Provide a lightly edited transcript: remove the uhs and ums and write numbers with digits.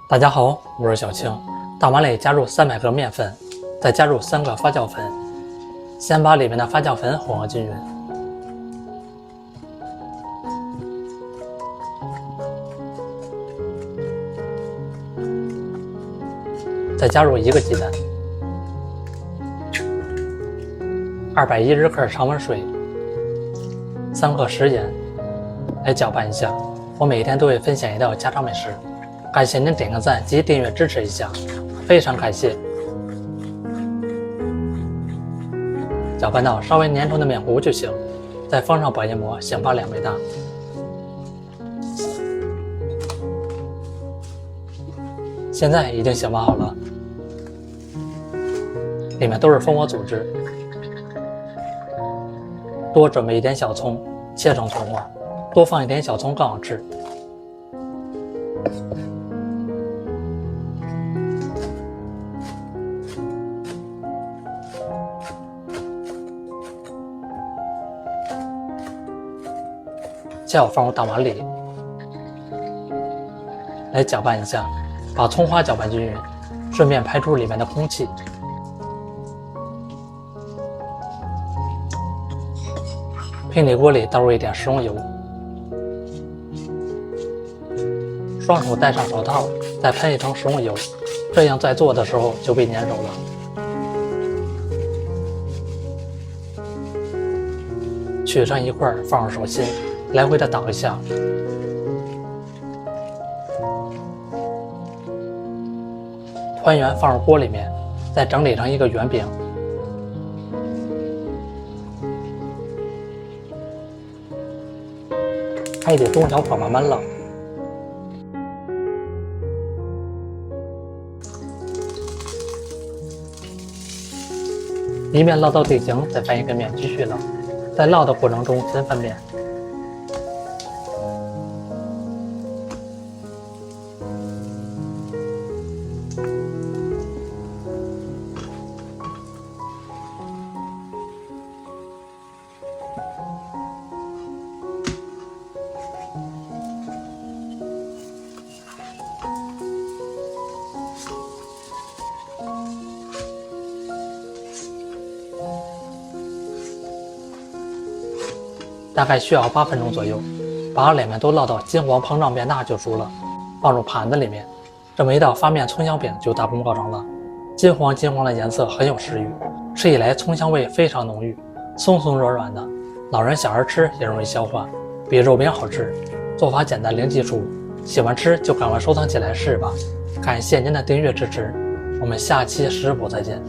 大家好，我是小青。大碗里加入300克面粉，再加入3个发酵粉，先把里面的发酵粉混合均匀。再加入1个鸡蛋，210克常温水，3克食盐，来搅拌一下。我每天都会分享一道家常美食，感謝您點個讚及訂閱支持一下，非常感謝。攪拌到稍微粘稠的麵糊就行，再放上保鮮膜，醒發2倍大。現在已經醒發好了，裡面都是蜂窩組織。多準備一點小蔥，切成蔥花，多放一點小蔥更好吃。将我放入大碗裡，來攪拌一下，把蔥花攪拌均匀，順便排出裡面的空氣。平底鍋裡倒入一點食用油，雙手戴上手套，再噴一層食用油，這樣在做的時候就被粘手了。取上一塊放入手心，來回的搗一下。團圓放入鍋裡面，再整理成一個圓餅。還得中小火慢慢烙。一面烙到定型，再翻一個面繼續烙。在烙的過程中分翻面。大概需要8分鐘左右，把兩面都烙到金黃膨脹變大就熟了，放入盤子裡面。這麼一道發面蔥香餅就大功告成了。金黃的顏色很有食慾，吃起來蔥香味非常濃郁，鬆鬆軟軟的，老人小孩吃也容易消化，比肉餅好吃。做法簡單零基礎，喜歡吃就趕快收藏起來試吧。感謝您的訂閱支持，我們下期食譜再見。